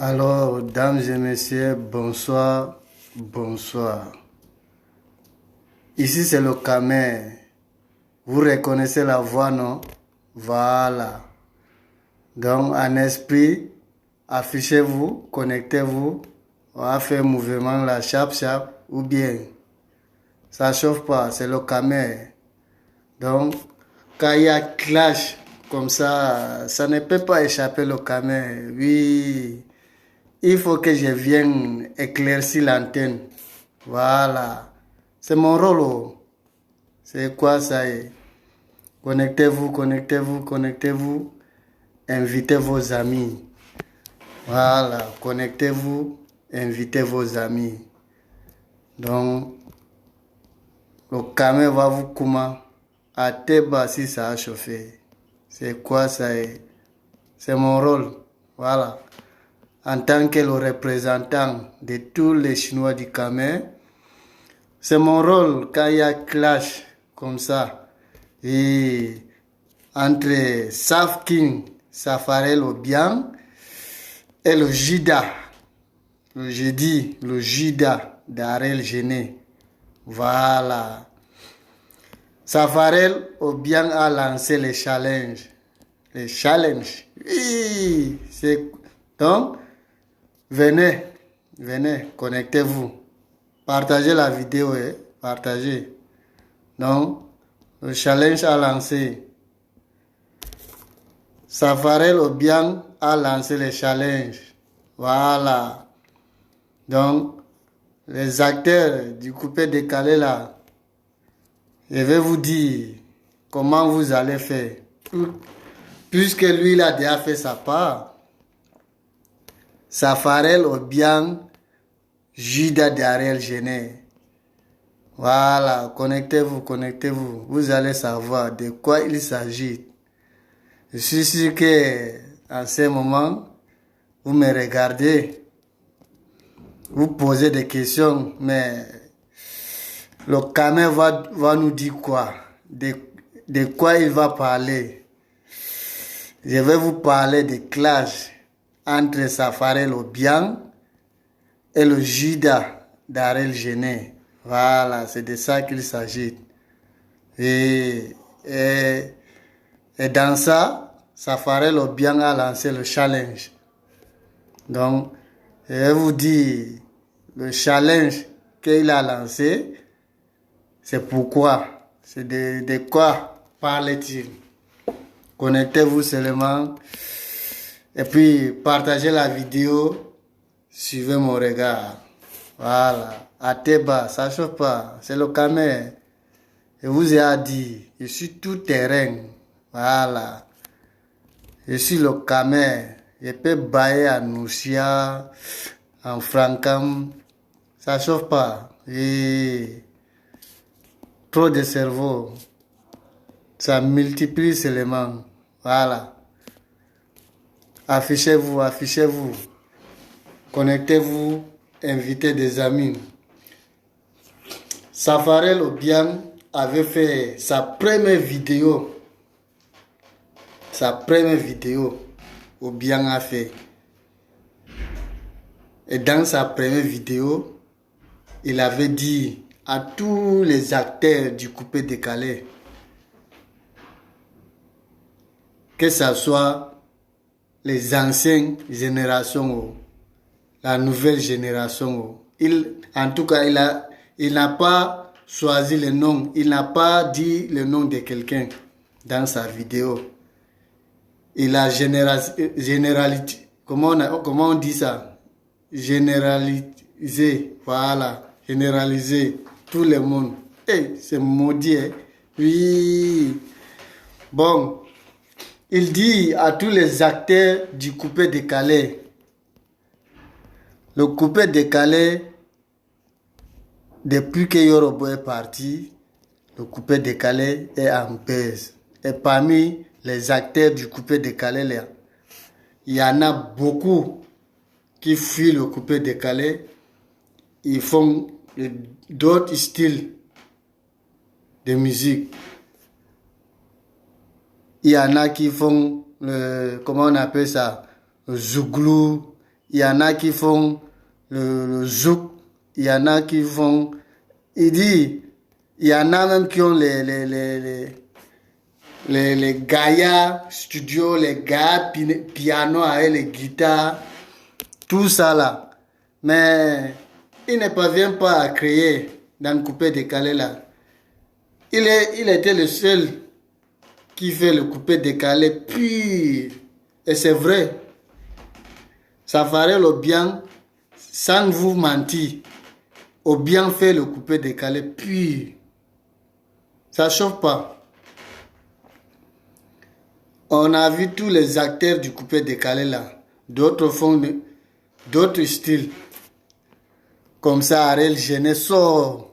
Alors, dames et messieurs, bonsoir, bonsoir. Ici, c'est le Camer. Vous reconnaissez la voix, non? Voilà. Donc, en esprit, affichez-vous, connectez-vous. On va faire mouvement là, chap, chap, ou bien. Ça chauffe pas, c'est le Camer. Donc, quand il y a clash comme ça ne peut pas échapper le Camer. Oui. Il faut que je vienne éclaircir l'antenne. Voilà. C'est mon rôle. Oh. C'est quoi ça est? Connectez-vous, connectez-vous, connectez-vous. Invitez vos amis. Voilà. Connectez-vous, invitez vos amis. Donc, le camion va vous comment? À Teba si ça a chauffé. C'est quoi ça est? C'est mon rôle. Voilà. En tant que le représentant de tous les Chinois du Camer, c'est mon rôle quand il y a clash comme ça. Et entre Saf King, Safarel Obiang et le Jida, le Jida d'Arel Gené. Voilà. Safarel Obiang a lancé les challenges. Les challenges. Oui. Donc, venez, connectez-vous. Partagez la vidéo, partagez. Donc, le challenge a lancé. Safarel Obiang a lancé le challenge. Voilà. Donc, les acteurs du coupé décalé là, je vais vous dire comment vous allez faire. Puisque lui, il a déjà fait sa part. Safarel Obiang, Jida d'Ariel Gené. Voilà, connectez-vous, connectez-vous. Vous allez savoir de quoi il s'agit. Je suis sûr que en ce moment, vous me regardez, vous posez des questions, mais le Camer va nous dire quoi? De quoi il va parler? Je vais vous parler de clash entre Safarel Obiang et le Jida d'Ariel Gené. Voilà, c'est de ça qu'il s'agit. Et dans ça, Safarel Obiang a lancé le challenge. Donc, je vais vous dire, le challenge qu'il a lancé, c'est pourquoi, c'est de quoi parle-t-il? Connectez-vous seulement et puis partagez la vidéo, suivez mon regard. Voilà. À Teba, ça ne chauffe pas. C'est le Camer. Je vous ai dit, je suis tout terrain. Voilà. Je suis le Camer. Je peux bailler à Nousia, en Francam. Ça ne chauffe pas. Et trop de cerveau. Ça multiplie seulement. Voilà. Affichez-vous, affichez-vous. Connectez-vous. Invitez des amis. Safarel Obiang avait fait sa première vidéo. Sa première vidéo, Obiang a fait. Et dans sa première vidéo, il avait dit à tous les acteurs du coupé décalé, que ce soit les anciennes générations, la nouvelle génération. En tout cas, il n'a pas choisi le nom. Il n'a pas dit le nom de quelqu'un dans sa vidéo. Il a généralisé. Comment on dit ça? Généralisé. Voilà. Généralisé. Tout le monde. Hey, c'est maudit. Hein? Oui. Bon. Il dit à tous les acteurs du coupé décalé. Le coupé décalé, depuis que Yorobo est parti, le coupé décalé est en baisse. Et parmi les acteurs du coupé décalé, là, il y en a beaucoup qui fuient le coupé décalé. Ils font d'autres styles de musique. Il y en a qui font, comment on appelle ça, le zouglou. il y en a qui font le zouk, il y en a qui font... Il dit, il y en a même qui ont les Gaia studio, les Gaia piano avec les guitares, tout ça là. Mais il ne parvient pas à créer dans le coupé décalé là. Il était le seul qui fait le coupé décalé pur. Et c'est vrai. Safarel Obiang, sans vous mentir, Obiang fait le coupé décalé pur. Ça ne chauffe pas. On a vu tous les acteurs du coupé décalé là. D'autres font d'autres styles. Comme ça, Ariel Genet sort.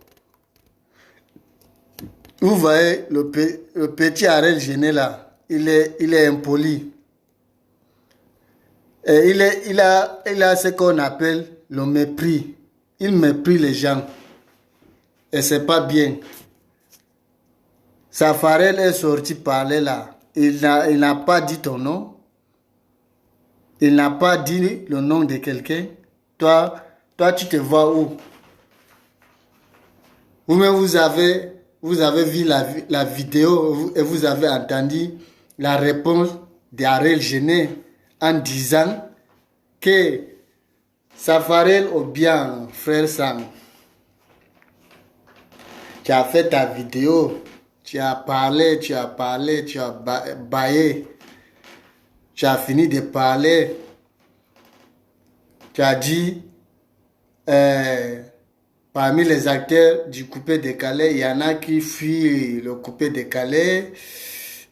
Vous voyez, le petit Ariel Genet là, il est impoli. Et il a ce qu'on appelle le mépris. Il méprise les gens. Et c'est pas bien. Safarel est sorti parler là. Il n'a pas dit ton nom. Il n'a pas dit le nom de quelqu'un. Toi, tu te vois où? Vous-même, vous avez vu la vidéo et vous avez entendu la réponse d'Ariel Genet en disant que Safarel Obiang, frère Sam, tu as fait ta vidéo, tu as parlé, tu as baillé, tu as fini de parler, tu as dit, parmi les acteurs du coupé décalé, il y en a qui fuient le coupé décalé,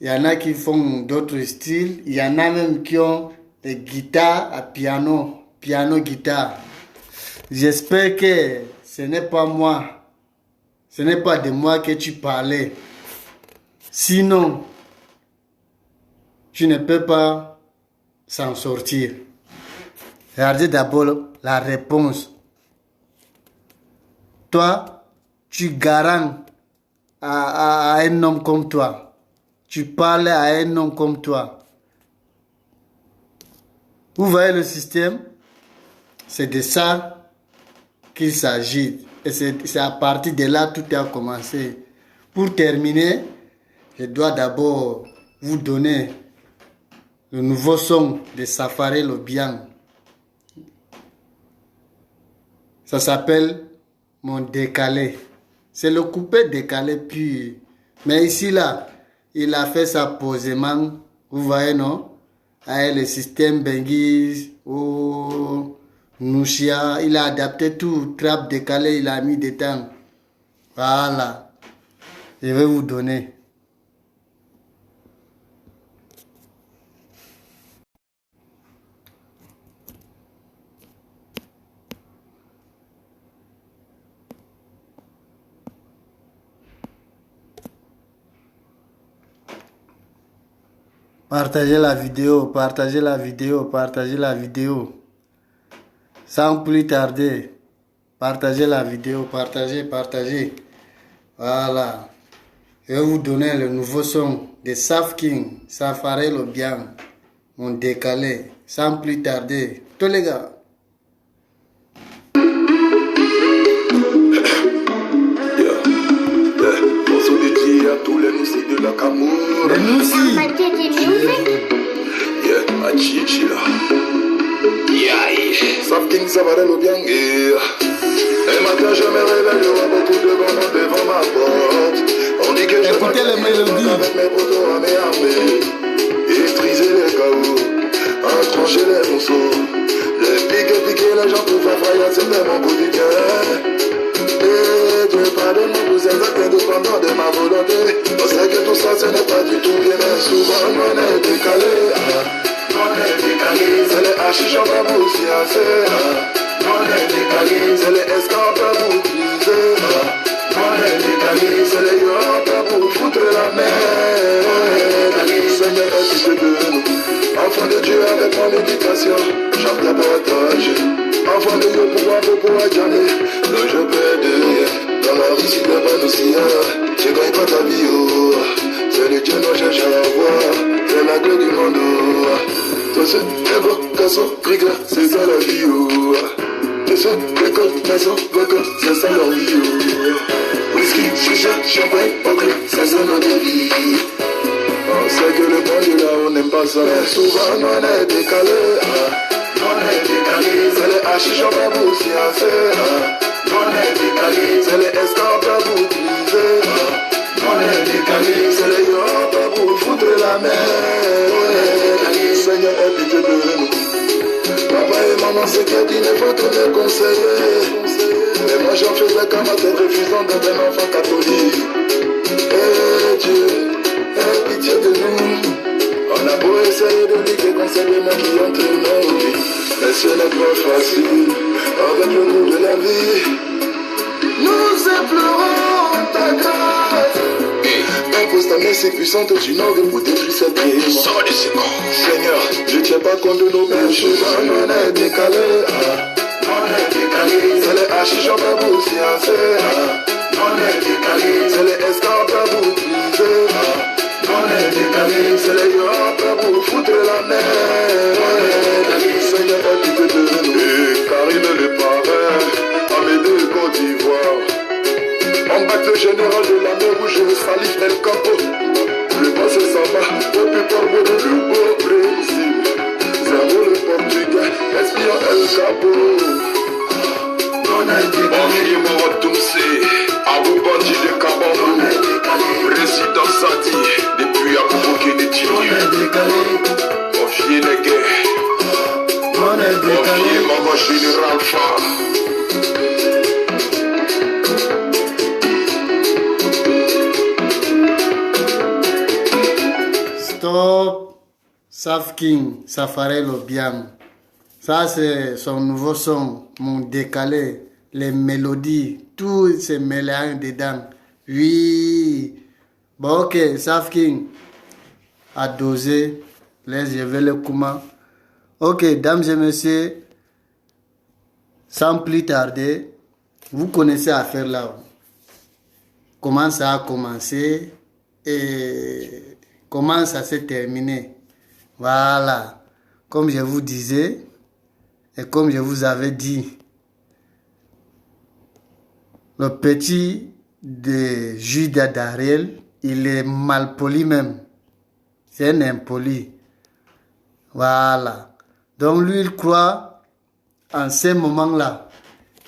il y en a qui font d'autres styles, il y en a même qui ont des guitares à piano-guitare. J'espère que ce n'est pas moi, ce n'est pas de moi que tu parlais. Sinon, tu ne peux pas s'en sortir. Regardez d'abord la réponse. Toi, tu garantes à un homme comme toi. Tu parles à un homme comme toi. Vous voyez le système? C'est de ça qu'il s'agit. Et c'est à partir de là que tout a commencé. Pour terminer, je dois d'abord vous donner le nouveau son de Safarel Obiang. Ça s'appelle Mon décalé. C'est le coupé décalé pur. Mais ici, là, il a fait ça posément. Vous voyez, non? Avec le système Benguis ou Nushia. Il a adapté tout. Trap décalé, il a mis des temps. Voilà. Je vais vous donner. Partagez la vidéo, partagez la vidéo, partagez la vidéo. Sans plus tarder, partagez la vidéo, partagez. Voilà. Je vais vous donner le nouveau son de Saf King, Safarel Obiang, Mon décalé. Sans plus tarder. Tous les gars. Tous les noussis de la Camour. Les noussis. Yeah, a chichi là. Saf King Safarel Obiang. Et matin je me réveille, je vois beaucoup de bonhommes devant ma porte. On dit que je écoutez les mélodies avec mes potos à mes armées. Étriser les chaos, entrancher les monceaux. Les piquer les gens pour faire faillite, c'était mon quotidien. Et Dieu pardonne-moi pour ces actes indépendants de ma volonté. On sait que tout ça ce n'est pas du tout bien, mais souvent on est décalé. On est décalé, c'est les hachiches on va vous fiancer. On est décalé, c'est les escampes à vous utiliser. On est décalé, c'est les yorantes à vous foutre la mer. Seigneur, occupé de nous. Enfant de Dieu avec mon éducation, j'en viens partager. Enfant de Dieu pouvoir jamais. Donc je peux de rien. Dans la vie, si tu n'as pas de sien, tu gagnes pas ta vie. C'est le Dieu dont je cherche à voir. C'est la gueule du monde. Toi c'est Ego, Casso, Riga, c'est ça la vie, oh. Et c'est École, Maison, Vocal, c'est ça leur vie, oh. Whisky, chicha, champagne, ok, c'est ça notre vie. On sait que le bon Dieu là, on n'aime pas ça. Mais souvent, on est décalé, on est décalé. C'est les hachis, on va vous sciencer, on est décalé. C'est les escortes à vous utiliser, on est décalé. C'est les yop à vous foutre la mer, on est décalé. Seigneur, aie pitié de nous. Papa et maman, c'est que tu n'es pas trop bien conseillé. Mais moi j'en faisais comme à tes refusant d'être un enfant catholique. Eh Dieu, aie pitié de nous. On a beau essayer de dire que conseils de mains qui entre nos vies, mais ce n'est pas facile avec le goût de la vie. Nous implorons ta grâce. Impose ta main si puissante, tu n'aurais pour détruire cette vie. Seigneur, je tiens pas compte de nos péchés. On est décalé, on est décalé. C'est les hachis, j'en peux vous sciencer. On est décalé. C'est les escortes à vous utiliser. On est décalé. C'est les yop à vous foutre la mer. On est décalé. Seigneur, aie pitié de nous. Et Karine le parrain, Amédée Côte d'Ivoire. On bat le général de la mer rouge, Salif El Capo. Le boss Samba, au plus pauvre le beau Brésil. Zéro le Portugais, espion El Capo. On a été décalé. Moro Toumsé, Abou Bandi de Cabon. On a été décalé. Président Sadi, depuis Abou Kennedy. On a été décalé. Confier les guerres. On a été décalé. Confier Maman Général Fa. Stop, Saf King, Safarel Obiang. Ça, c'est son nouveau son, mon décalé, les mélodies, tout se mélange dedans. Oui. Bon, ok, Saf King a dosé. Là, je vais le comment. Ok, dames et messieurs, sans plus tarder, vous connaissez l'affaire là. Comment ça a commencé et comment ça s'est terminé. Voilà. Comme je vous disais, et comme je vous avais dit, le petit de Judas Dariel, il est malpoli même. C'est un impoli. Voilà. Donc lui, il croit en ce moment-là,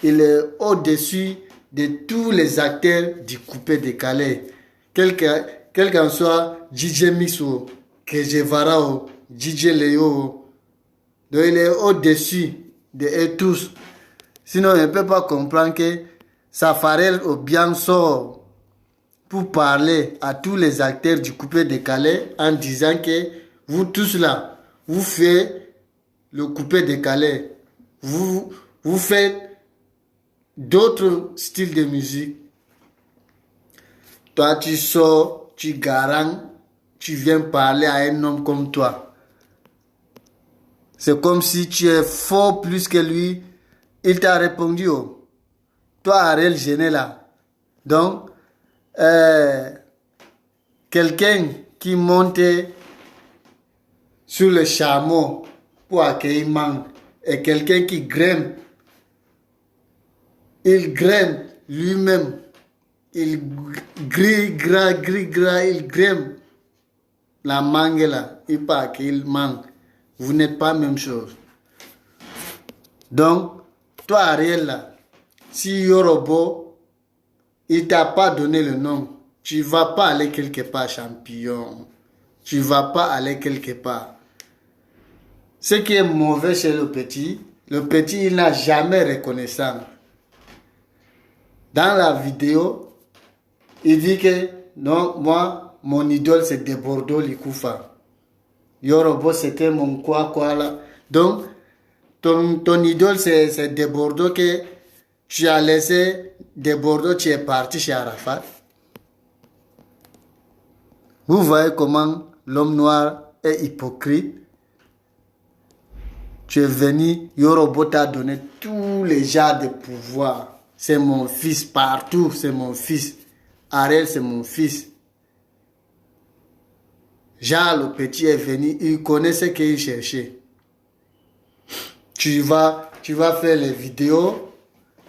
il est au-dessus de tous les acteurs du coupé décalé. Quel qu'en soit DJ Mixo, KG Varao, DJ Léo. Donc il est au-dessus de eux tous. Sinon, on ne peut pas comprendre que Safarel Obiang sort pour parler à tous les acteurs du coupé décalé en disant que vous tous là, vous faites le coupé décalé. Vous faites d'autres styles de musique. Toi, tu sors, tu garantes, tu viens parler à un homme comme toi. C'est comme si tu es fort plus que lui. Il t'a répondu, oh. Toi, Ariel Gené là. Donc, quelqu'un qui monte sur le chameau pour accueillir mangue et quelqu'un qui grimpe. Il grimpe lui-même. Il il grimpe la mangue là. Il peut accueillir mangue. Vous n'êtes pas la même chose. Donc, toi Ariel là, si Yorobo, il t'a pas donné le nom, tu vas pas aller quelque part champion. Tu vas pas aller quelque part. Ce qui est mauvais chez le petit, il n'a jamais reconnaissant. Dans la vidéo, il dit que non, moi, mon idole c'est de Bordeaux Likoufa. Yorobo c'était mon quoi là. Donc, ton idole c'est de Bordeaux que tu as laissé de Bordeaux, tu es parti chez Arafat. Vous voyez comment l'homme noir est hypocrite. Tu es venu, Yorobo t'a donné tous les genres de pouvoir. C'est mon fils partout, c'est mon fils. Ariel, c'est mon fils. Genre, le petit est venu, il connaît ce qu'il cherchait. Tu vas faire les vidéos,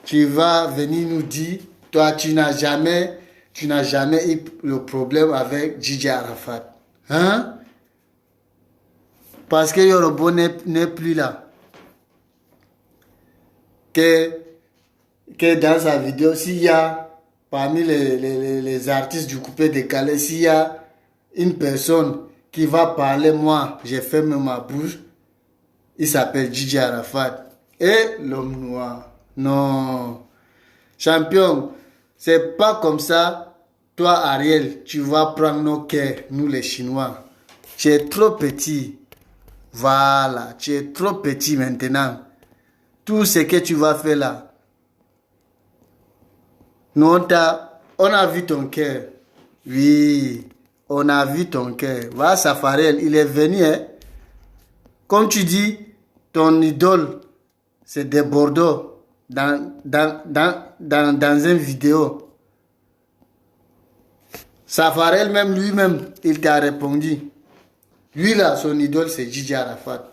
tu vas venir nous dire, toi, tu n'as jamais eu le problème avec Gigi Arafat. Hein? Parce que Yorobo n'est plus là. Que dans sa vidéo, s'il y a, parmi les artistes du coupé décalé, s'il y a une personne qui va parler, moi, j'ai fermé ma bouche, il s'appelle Gigi Arafat. Et l'homme noir. Non. Champion, c'est pas comme ça. Toi, Ariel, tu vas prendre nos cœurs, nous les Chinois. Tu es trop petit. Voilà, tu es trop petit maintenant. Tout ce que tu vas faire là. Nous, on a vu ton cœur. Oui, on a vu ton cœur. Voilà, Safarel, il est venu. Hein? Comme tu dis, ton idole, c'est des Bordeaux dans une vidéo. Safarel, même lui-même, il t'a répondu. Lui là, son idole, c'est Gigi Arafat.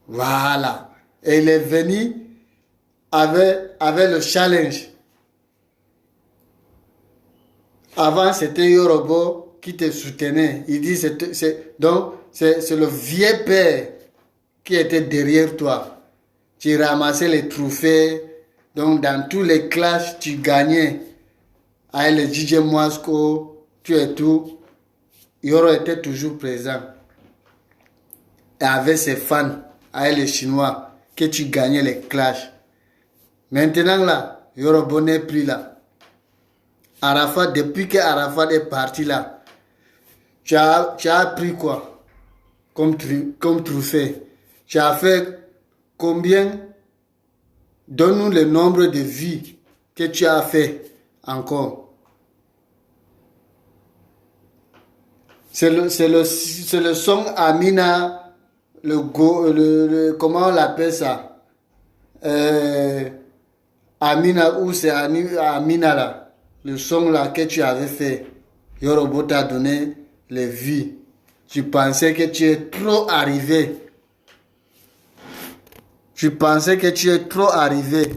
Voilà. Et il est venu avec le challenge. Avant, c'était Yorobo qui te soutenait. Il dit, donc, c'est le vieux père qui était derrière toi. Tu ramassais les trophées. Donc, dans tous les clashs, tu gagnais. Avec le DJ Moisco, tu es tout. Yoro était toujours présent. Et avec ses fans, avec les Chinois, que tu gagnais les clashs. Maintenant là, Yorobo n'est plus là. Arafat, depuis que Arafat est parti là, tu as appris quoi comme trophée? Tu as fait combien? Donne-nous le nombre de vies que tu as fait encore. C'est le son Amina, comment on l'appelle ça? Amina, ou c'est Amina là? Le son là que tu avais fait, Yorobo t'a donné les vues. Tu pensais que tu es trop arrivé. Tu pensais que tu es trop arrivé.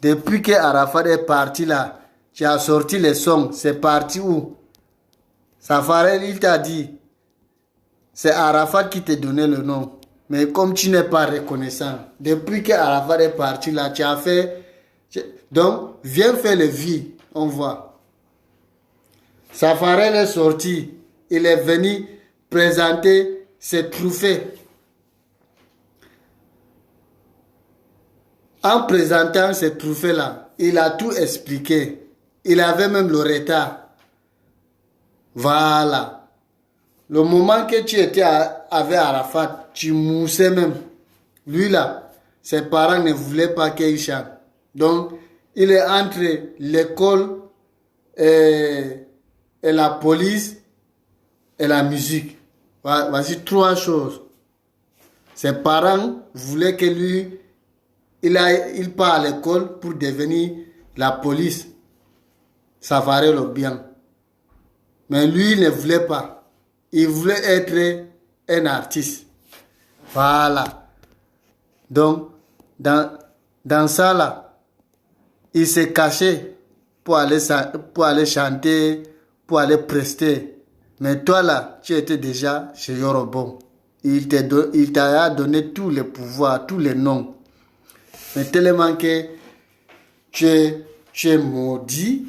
Depuis que Arafat est parti là, tu as sorti les sons. C'est parti où? Safarel, il t'a dit. C'est Arafat qui t'a donné le nom. Mais comme tu n'es pas reconnaissant, depuis que Arafat est parti là, tu as fait... Donc, viens faire les vues. On voit. Safarel est sorti. Il est venu présenter ses trophées. En présentant ces trophées-là, il a tout expliqué. Il avait même le retard. Voilà. Le moment que tu étais avec Arafat, tu moussais même. Lui là, ses parents ne voulaient pas qu'il chante. Donc, il est entre l'école et la police et la musique. Voici trois choses. Ses parents voulaient que lui, il part à l'école pour devenir la police. Ça varie le bien. Mais lui, il ne voulait pas. Il voulait être un artiste. Voilà. Donc, dans ça là, il s'est caché pour aller chanter, pour aller prester. Mais toi là, tu étais déjà chez Yorobo. Il t'a donné tous les pouvoirs, tous les noms. Mais tellement que tu es maudit.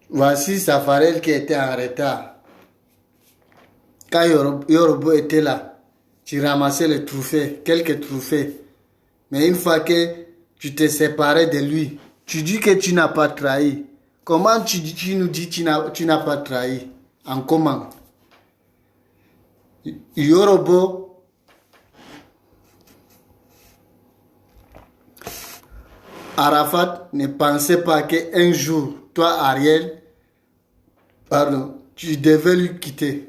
Voici Safarel qui était en retard. Quand Yorobo était là, tu ramassais les trophées, quelques trophées. Mais une fois que tu t'es séparé de lui, tu dis que tu n'as pas trahi. Comment tu nous dis que tu n'as pas trahi? En comment? Yorobo, Arafat ne pensait pas qu'un jour, toi Ariel, tu devais lui quitter.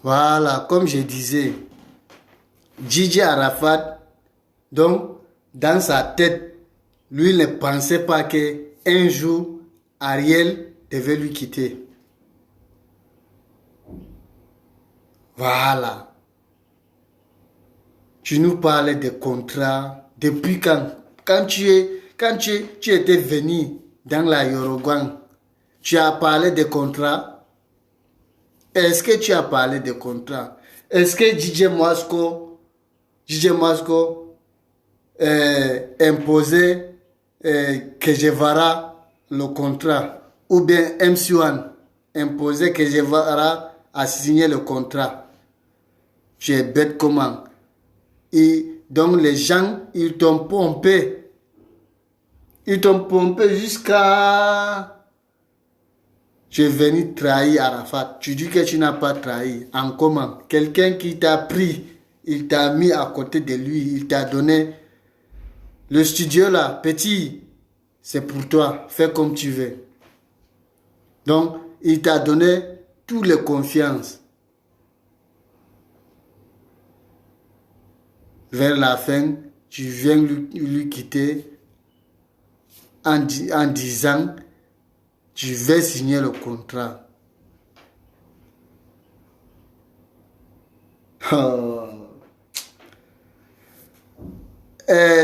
Voilà, comme je disais, DJ Arafat, donc, dans sa tête, lui ne pensait pas qu'un jour, Ariel devait lui quitter. Voilà. Tu nous parlais de contrats. Depuis quand tu étais venu dans la Yoroguan, tu as parlé de contrats. Est-ce que tu as parlé de contrats? Est-ce que DJ Mosco imposait que Guevara le contrat? Ou bien MC1 imposait que Guevara a signé le contrat? Tu es bête comment? Et donc les gens, ils t'ont pompé. Ils t'ont pompé jusqu'à... Tu es venu trahir Arafat. Tu dis que tu n'as pas trahi. En comment? Quelqu'un qui t'a pris, il t'a mis à côté de lui, il t'a donné le studio là, petit, c'est pour toi, fais comme tu veux. Donc, il t'a donné toutes les confiances. Vers la fin, tu viens lui quitter en disant, tu veux signer le contrat. Oh.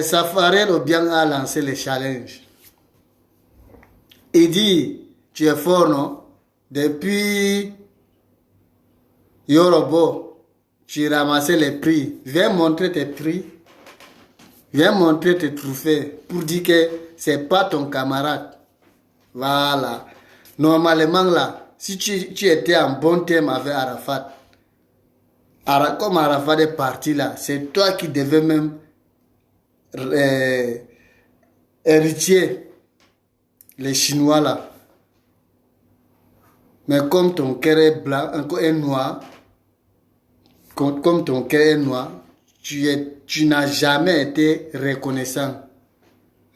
Safarel Obiang a lancé le challenge. Il dit, tu es fort, non? Depuis Yorobo, tu ramassais les prix. Viens montrer tes prix. Viens montrer tes trophées pour dire que c'est pas ton camarade. Voilà. Normalement là, si tu étais en bon terme avec Arafat, comme Arafat est parti là, c'est toi qui devais même héritier les Chinois là. Mais comme ton cœur est blanc, encore est noir, comme ton cœur est noir, tu n'as jamais été reconnaissant.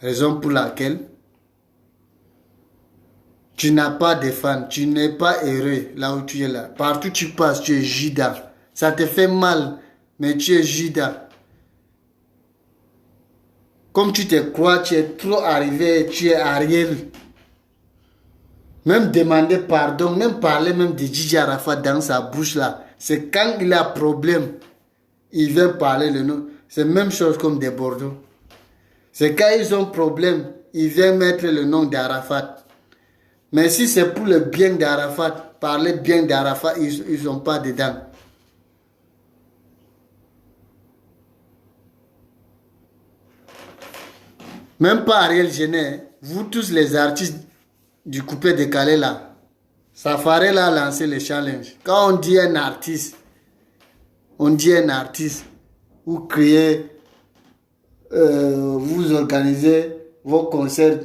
Raison pour laquelle tu n'as pas de fans, tu n'es pas heureux là où tu es là. Partout tu passes, tu es Judas. Ça te fait mal, mais tu es Judas. Comme tu te crois, tu es trop arrivé, tu es Ariel. Même demander pardon, même parler même de DJ Arafat dans sa bouche là. C'est quand il a problème, il vient parler le nom. C'est la même chose comme des Bordeaux. C'est quand ils ont problème, ils viennent mettre le nom d'Arafat. Mais si c'est pour le bien d'Arafat, parler bien d'Arafat, ils n'ont pas dedans. Même pas Ariel Genet, vous tous les artistes du coupé décalé là, Safarel a lancé le challenge. Quand on dit un artiste, vous créez, vous organisez vos concerts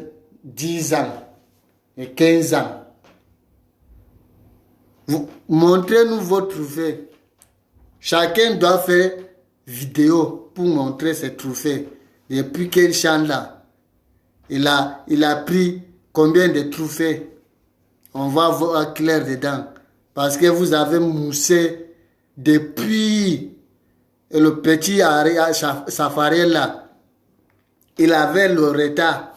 10 ans et 15 ans. Montrez-nous votre trophée. Chacun doit faire vidéo pour montrer ses trophées. Depuis qu'il chante là, il a pris combien de trophées? On va voir clair dedans. Parce que vous avez moussé depuis le petit Safarel là. Il avait le retard.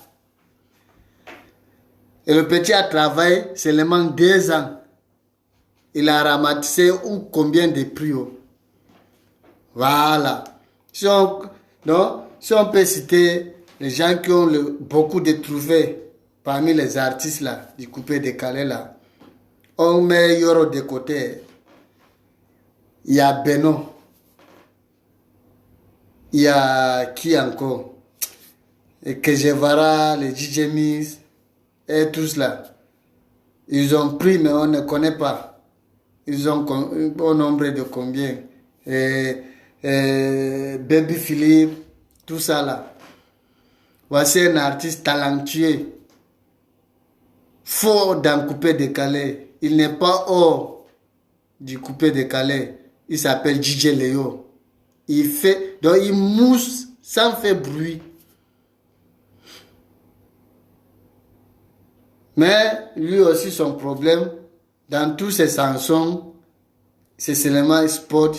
Et le petit a travaillé seulement 2 ans. Il a ramassé combien de prix? Voilà. Si on peut citer les gens qui ont beaucoup de trophées parmi les artistes là, du coupé décalé là, on met Yoro de côté. Il y a Beno. Il y a qui encore? Et Kejevara, les DJ Miss, et tous là. Ils ont pris, mais on ne connaît pas. Ils ont au nombre de combien? Baby Philippe, tout ça là. Voici un artiste talentueux, fort dans coupé décalé. Il n'est pas hors du coupé décalé. Il s'appelle DJ Léo. Donc il mousse sans faire bruit. Mais lui aussi son problème, dans tous ses chansons, c'est seulement sport.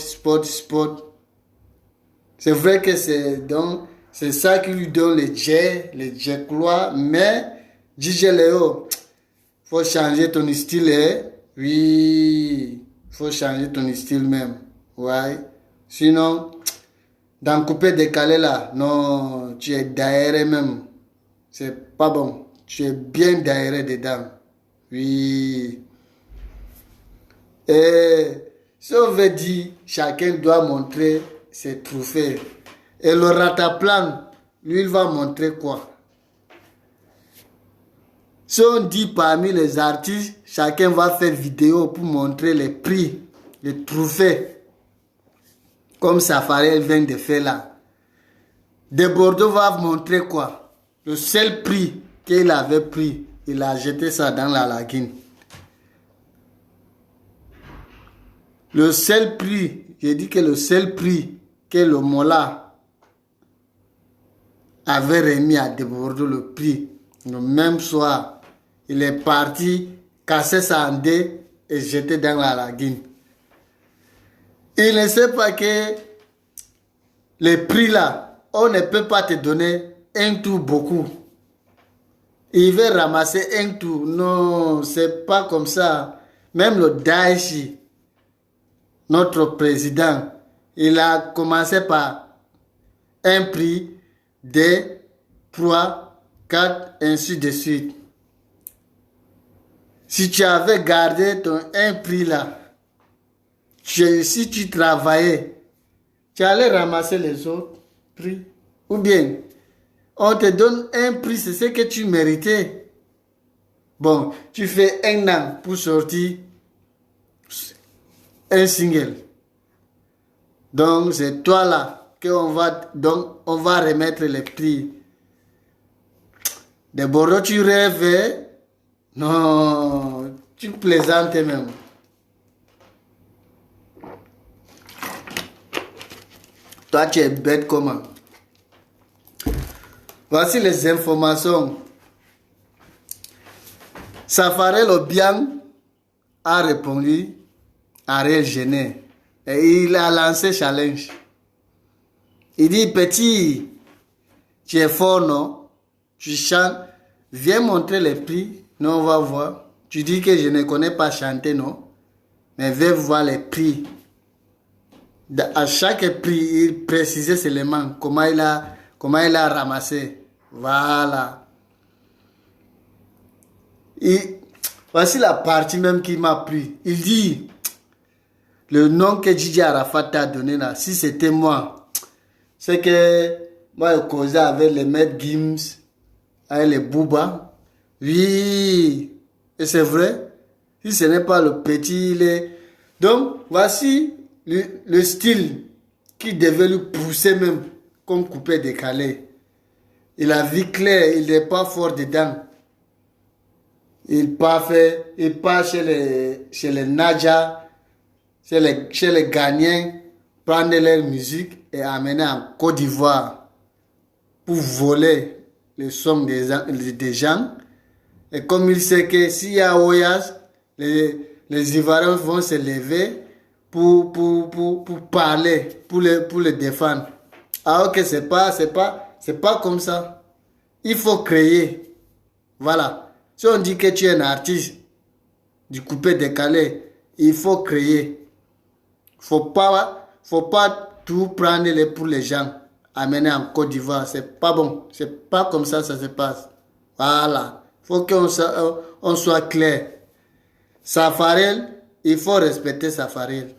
C'est vrai que c'est ça qui lui donne les jets gloire, mais DJ Léo, faut changer ton style, hein? Oui, faut changer ton style même. Ouais. Sinon, dans coupé décalé là, non, tu es d'aéré même. C'est pas bon. Tu es bien d'aéré dedans. Oui. Et si on veut dire, chacun doit montrer ses trophées. Et le rataplan, lui, il va montrer quoi? Si on dit parmi les artistes, chacun va faire vidéo pour montrer les prix, les trophées. Comme Safari vient de faire là. De Bordeaux va montrer quoi? Le seul prix qu'il avait pris, il a jeté ça dans la lagune. Le seul prix, j'ai dit que le seul prix que le Mola avait remis à De Bordeaux, le prix, le même soir, il est parti, casser ça en deux et jeter dans la lagune. Il ne sait pas que les prix là, on ne peut pas te donner un tout beaucoup. Il veut ramasser un tout. Non, c'est pas comme ça. Même le Daeshi, notre président, il a commencé par un prix, 2, 3, 4, ainsi de suite. Si tu avais gardé ton un prix là, si tu travaillais, tu allais ramasser les autres prix. Ou bien, on te donne un prix, c'est ce que tu méritais. Bon, tu fais un an pour sortir un single. Donc, c'est toi là qu'on va, donc, on va remettre les prix. De Bordeaux, tu rêves. Non, tu plaisantes même. Toi, tu es bête comment? Voici les informations. Safari Lobiang a répondu à Ariel Genet et il a lancé challenge. Il dit, petit, tu es fort, non? Tu chantes, viens montrer les prix. Nous, on va voir. Tu dis que je ne connais pas chanter, non? Mais viens voir les prix. À chaque prix, il précisait seulement comment il a ramassé. Voilà. Voici la partie même qui m'a plu. Il dit, le nom que Gigi Arafat t'a donné là, si c'était moi, c'est que moi, je causais avec les maîtres Gims, avec les Booba. Oui, et c'est vrai. Si ce n'est pas le petit, il est... Donc, voici le style qui devait lui pousser même comme coupé décalé. Il a vu clair, il n'est pas fort dedans. Il part chez les Nadja, chez les Ghanéens, prendre leur musique et amener en Côte d'Ivoire pour voler les sommes des gens. Et comme il sait que s'il y a voyage, les Ivoiriens vont se lever pour parler, pour les défendre. Ah ok, c'est pas comme ça. Il faut créer. Voilà. Si on dit que tu es un artiste du coupé décalé, il faut créer. Faut pas tout prendre pour les gens, amener en Côte d'Ivoire. C'est pas bon. C'est pas comme ça se passe. Voilà. Faut qu'on soit clair. Safarel, il faut respecter Safarel.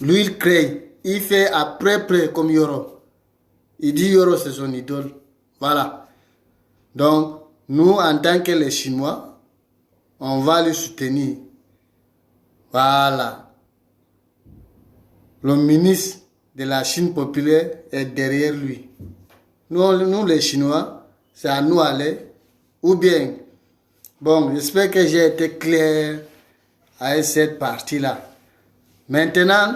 Lui, il crée. Il fait après comme Yoro. Il dit Yoro, c'est son idole. Voilà. Donc, nous, en tant que les Chinois, on va le soutenir. Voilà. Le ministre de la Chine populaire est derrière lui. Nous les Chinois, c'est à nous aller. Ou bien, bon, j'espère que j'ai été clair avec cette partie-là. Maintenant,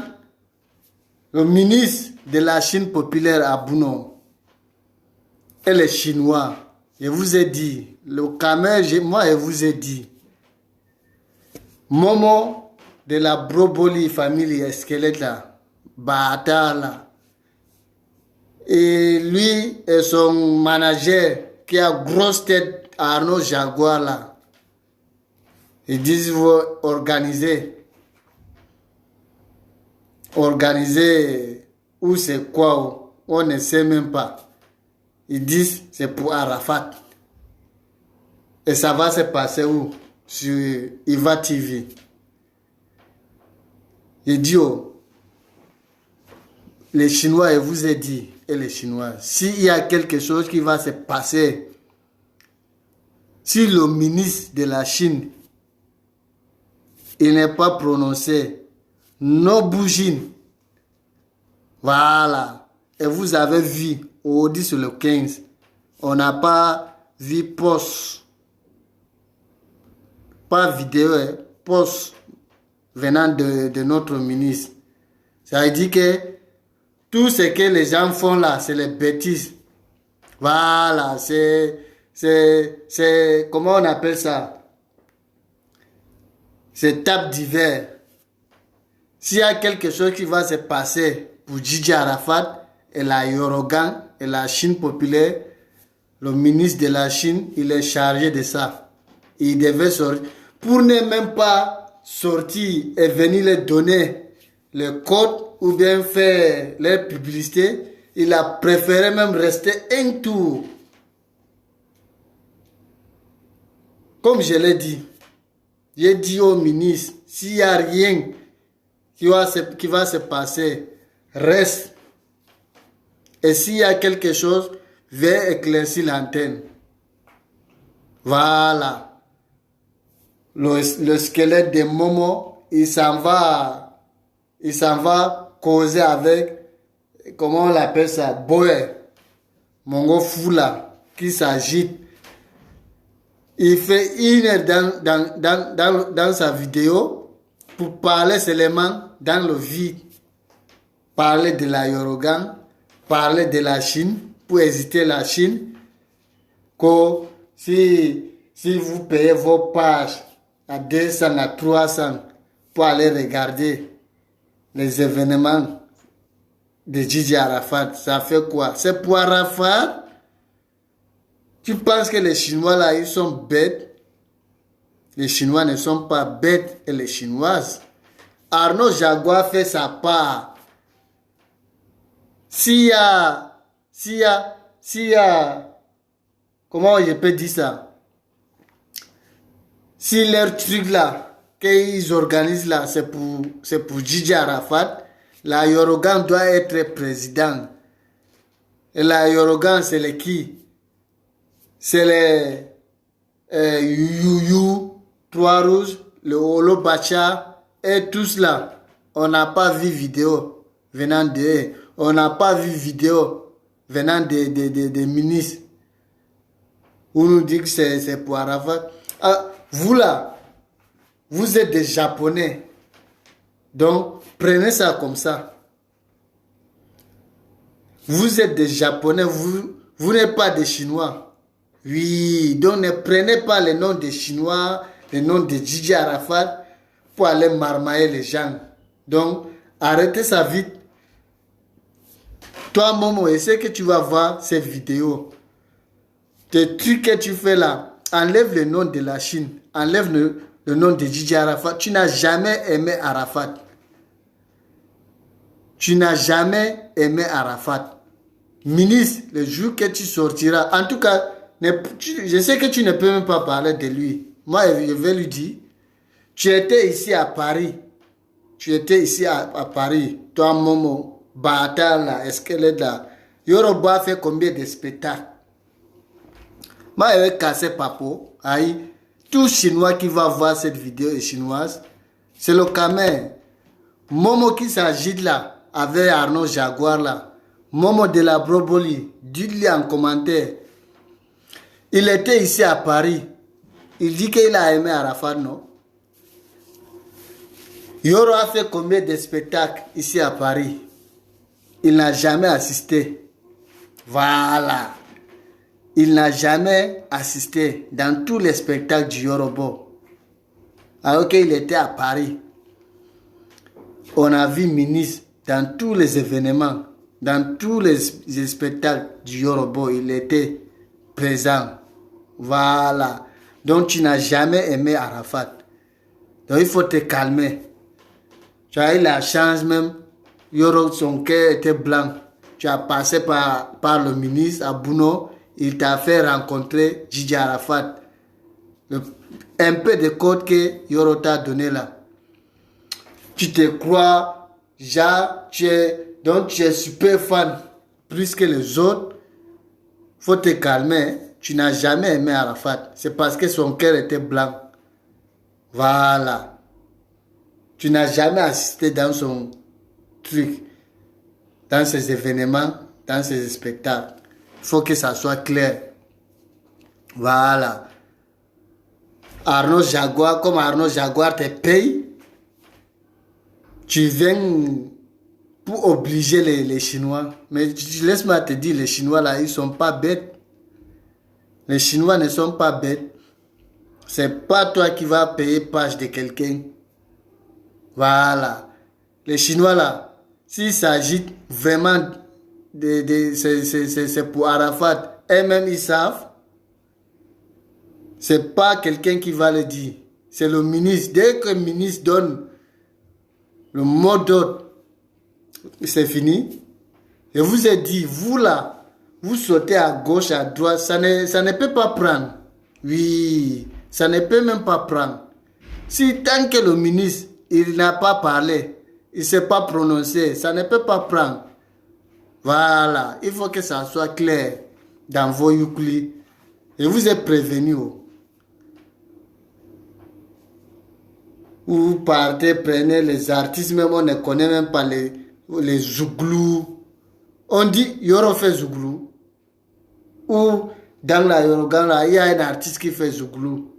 le ministre de la Chine populaire à Bounon et les Chinois, je vous ai dit, le Camer, moi je vous ai dit, Momo de la Broboli famille squelette là, Bata là. Et lui et son manager qui a grosse tête Arnaud Jaguar là. Ils disent vous organiser ou c'est quoi, on ne sait même pas. Ils disent c'est pour Arafat. Et ça va se passer où? Sur Iva TV. Il dit les Chinois, je vous ai dit, et les Chinois, s'il y a quelque chose qui va se passer, si le ministre de la Chine, il n'est pas prononcé, no bougine, voilà, et vous avez vu, au 10 sur le 15, on n'a pas vu post, pas vidéo, post venant de notre ministre. Ça veut dire que tout ce que les gens font là, c'est les bêtises. Voilà, c'est, comment on appelle ça? C'est tape d'hiver. S'il y a quelque chose qui va se passer pour Gigi Arafat et la Yorogan et la Chine populaire, le ministre de la Chine, il est chargé de ça. Il devait sortir. Pour ne même pas sortir et venir les donner le code ou bien faire les publicités, il a préféré même rester un tour. Comme je l'ai dit, j'ai dit au ministre, s'il n'y a rien qui va se passer, reste. Et s'il y a quelque chose, viens éclaircir l'antenne. Voilà. Le squelette de Momo, il s'en va causer avec, comment on l'appelle ça, Boé, Mongo Fula, qui s'agite. Il fait 1 heure dans sa vidéo pour parler seulement dans le vide. Parler de la Yorogan, parler de la Chine, pour hésiter la Chine. Que si vous payez vos pages à 200, à 300 pour aller regarder les événements de Gigi Arafat, ça fait quoi? C'est pour Arafat? Tu penses que les Chinois là, ils sont bêtes? Les Chinois ne sont pas bêtes et les Chinoises. Arnaud Jaguar fait sa part. S'il y a, comment je peux dire ça? Si leur truc là, qu'ils organisent là, c'est pour Gigi Arafat, la Yorogan doit être président. Et la Yorogan, c'est les qui? C'est les Youyou, Trois Rouges, le Holo Bacha et tout cela. On n'a pas vu vidéo venant de... On n'a pas vu vidéo venant des ministres. On nous dit que c'est pour Arafat. Ah, vous là, vous êtes des Japonais. Donc, prenez ça comme ça. Vous êtes des Japonais, vous n'êtes pas des Chinois. Oui, donc ne prenez pas les noms des Chinois, les noms de Gigi Arafat pour aller marmailler les gens. Donc, arrêtez ça vite. Toi, Momo, essaie que tu vas voir cette vidéo. Tes trucs que tu fais là, enlève le nom de la Chine, enlève le nom de Gigi Arafat. Tu n'as jamais aimé Arafat. Tu n'as jamais aimé Arafat. Ministre, le jour que tu sortiras, en tout cas, je sais que tu ne peux même pas parler de lui. Moi, je vais lui dire, tu étais ici à Paris. Tu étais ici à Paris. Toi, Momo, Bata, là, Esquelette, là. Yoruba fait combien de spectacles? Moi, je vais casser Papo. Aïe. Tout Chinois qui va voir cette vidéo est chinoise. C'est le Camer. Momo qui s'agite là, avec Arnaud Jaguar là. Momo de la Broboli. Dites-le en commentaire. Il était ici à Paris. Il dit qu'il a aimé Arafat, non? Yoro a fait combien de spectacles ici à Paris? Il n'a jamais assisté. Voilà. Il n'a jamais assisté dans tous les spectacles du Yorobo. Alors qu'il était à Paris. On a vu ministre dans tous les événements, dans tous les spectacles du Yoruba, il était présent. Voilà. Donc tu n'as jamais aimé Arafat. Donc il faut te calmer. Tu as eu la chance même, son cœur était blanc. Tu as passé par le ministre à Bouno, il t'a fait rencontrer Gigi Arafat. Un peu de code que Yoro t'a donné là. Tu te crois, donc tu es super fan, plus que les autres. Faut te calmer. Tu n'as jamais aimé Arafat. C'est parce que son cœur était blanc. Voilà. Tu n'as jamais assisté dans son truc, dans ses événements, dans ses spectacles. Il faut que ça soit clair. Voilà. Arnaud Jaguar, comme Arnaud Jaguar te paye, tu viens pour obliger les Chinois. Mais laisse-moi te dire, les Chinois là, ils ne sont pas bêtes. Les Chinois ne sont pas bêtes. C'est pas toi qui vas payer page de quelqu'un. Voilà. Les Chinois là, s'il s'agit vraiment c'est pour Arafat, eux-mêmes ils savent. C'est pas quelqu'un qui va le dire. C'est le ministre. Dès que le ministre donne le mot d'ordre, c'est fini. Je vous ai dit, vous là, vous sautez à gauche, à droite, ça ne peut pas prendre. Oui, ça ne peut même pas prendre. Si tant que le ministre, il n'a pas parlé, il ne s'est pas prononcé, ça ne peut pas prendre. Voilà, il faut que ça soit clair dans vos Youkli. Je vous ai prévenu. Vous partez, prenez les artistes, même on ne connaît même pas les Zouglou. On dit Yoro fait Zouglou. Ou dans la Yorogan, là, il y a un artiste qui fait Zouglou.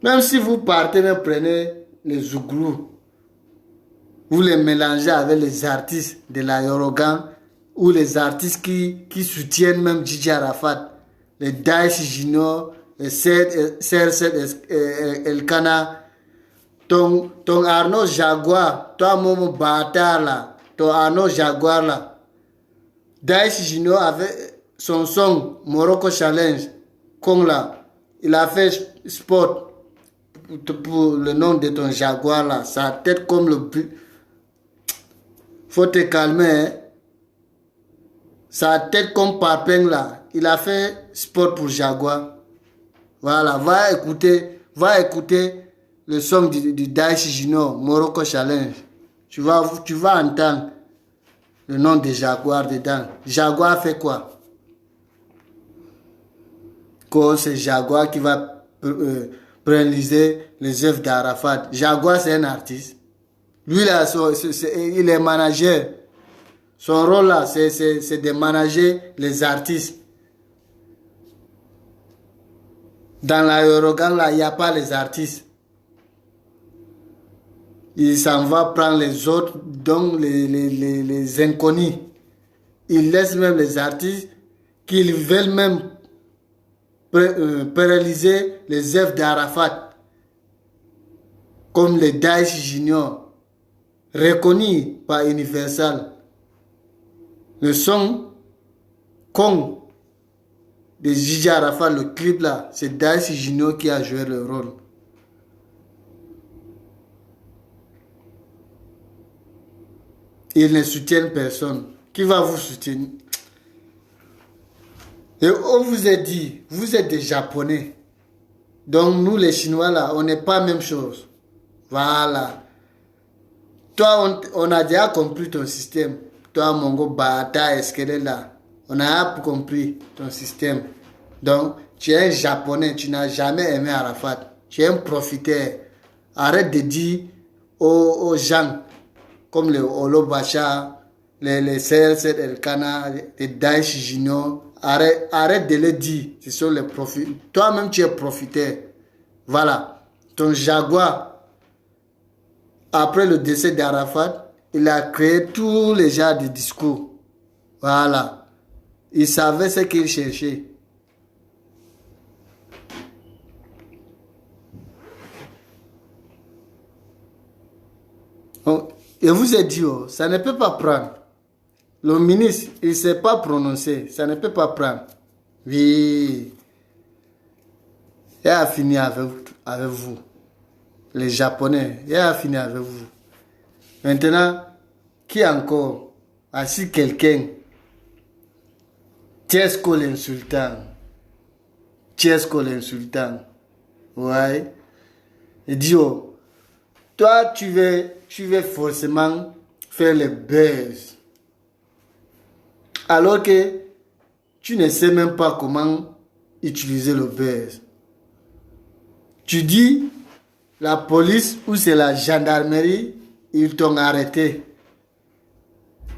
Même si vous partez, même prenez les Zouglou, vous les mélangez avec les artistes de la Yorogan ou les artistes qui soutiennent même Gigi Arafat, les Daesh Jino, les CR7 Elkana, ton Arnaud Jaguar, toi mon bâtard là, ton Arnaud Jaguar là, Daesh Jino avec son son Morocco Challenge, comme là, il a fait sport pour le nom de ton Jaguar là, sa tête comme le but. Faut te calmer, hein? Sa tête comme Papin là, il a fait sport pour Jaguar. Voilà, va écouter le son du Daesh Jino, Morocco Challenge. Tu vas entendre le nom de Jaguar dedans. Jaguar fait quoi? C'est Jaguar qui va réaliser les œuvres d'Arafat. Jaguar, c'est un artiste. Lui, là, il est manager. Son rôle, là, c'est de manager les artistes. Dans la Yorogan, là, il n'y a pas les artistes. Il s'en va prendre les autres, donc les inconnus. Il laisse même les artistes qui veulent même pérenniser les œuvres d'Arafat, comme les Daesh Junior, reconnus par Universal. Le son con de Gigi Arafat, le clip là, c'est Daesh Junior qui a joué le rôle. Ils ne soutiennent personne. Qui va vous soutenir? Et on vous a dit, vous êtes des Japonais. Donc nous les Chinois là, on n'est pas la même chose. Voilà. Toi, on a déjà compris ton système. Toi, Mongo Bata, Esquele là, on a compris ton système. Donc, tu es un Japonais, tu n'as jamais aimé Arafat. Tu es un profiteur. Arrête de dire aux gens, comme les Olobacha, les CR7 Elkana, les Daesh Jino, arrête de le dire. Ce sont les profiteurs. Toi-même, tu es profiteur. Voilà. Ton Jaguar, après le décès d'Arafat, il a créé tous les genres de discours. Voilà. Il savait ce qu'il cherchait. Donc, je vous ai dit, oh, ça ne peut pas prendre. Le ministre, il ne s'est pas prononcé. Ça ne peut pas prendre. Oui. Il a fini avec vous. Les Japonais, il a fini avec vous. Maintenant, qui encore? Si quelqu'un, Tchesco l'insultant. Ouais. Il dit, oh, toi, tu veux forcément faire le buzz. Alors que tu ne sais même pas comment utiliser le buzz. Tu dis, la police ou c'est la gendarmerie, ils t'ont arrêté.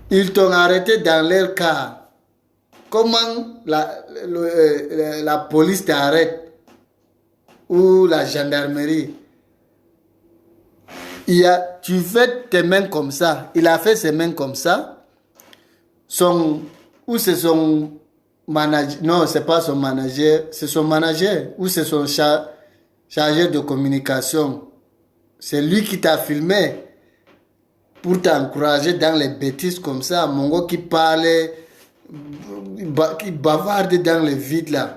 Ils t'ont arrêté dans leur cas. Comment la police t'arrête ou la gendarmerie? Tu fais tes mains comme ça. Il a fait ses mains comme ça. Ou c'est son manager. Non, c'est pas son manager. C'est son manager. Ou c'est son chargé de communication. C'est lui qui t'a filmé pour t'encourager dans les bêtises comme ça. Mon gars qui parlait, qui bavarde dans le vide là.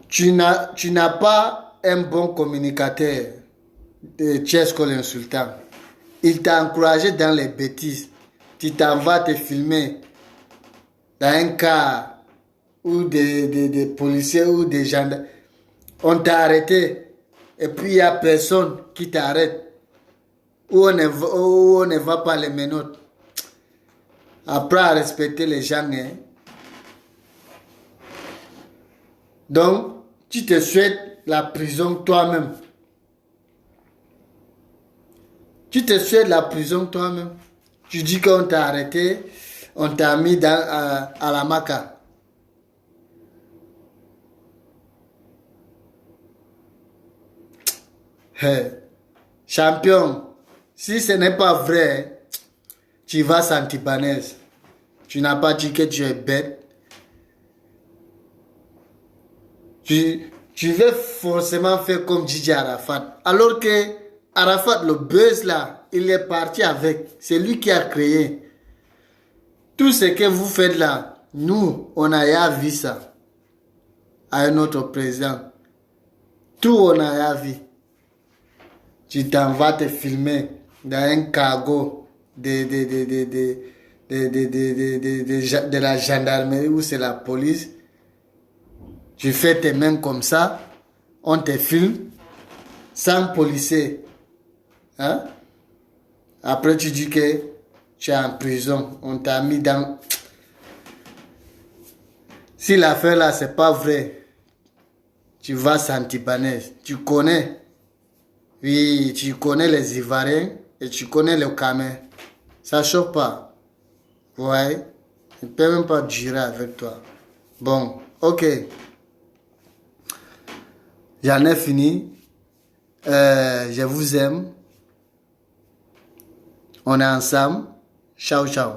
Tu n'as pas un bon communicateur de Tchesco l'insultant. Il t'a encouragé dans les bêtises. Tu t'en vas te filmer dans un cas où des policiers ou des gendarmes. On t'a arrêté et puis il n'y a personne qui t'arrête. Où on ne va pas les menottes. Après à respecter les gens. Hein. Donc, tu te souhaites la prison toi-même. Tu te souhaites la prison toi-même. Tu dis qu'on t'a arrêté, on t'a mis à la maca. Hey, champion, si ce n'est pas vrai, tu vas Santibanaise. Tu n'as pas dit que tu es bête. Tu veux forcément faire comme Gigi Arafat. Alors que Arafat, le buzz là, il est parti avec. C'est lui qui a créé. Tout ce que vous faites là, nous, on a vu ça. À un autre président. Tout on a vu. Tu t'en vas te filmer dans un cargo de la gendarmerie ou c'est la police. Tu fais tes mains comme ça, on te filme, sans policier. Hein? Après tu dis que tu es en prison, on t'a mis dans... Si l'affaire là c'est pas vrai, tu vas Santibanaise, tu connais. Oui, tu connais les Ivoiriens et tu connais le Cameroun. Ça choque pas. Ouais. Je ne peux même pas durer avec toi. Bon, ok. J'en ai fini. Je vous aime. On est ensemble. Ciao, ciao.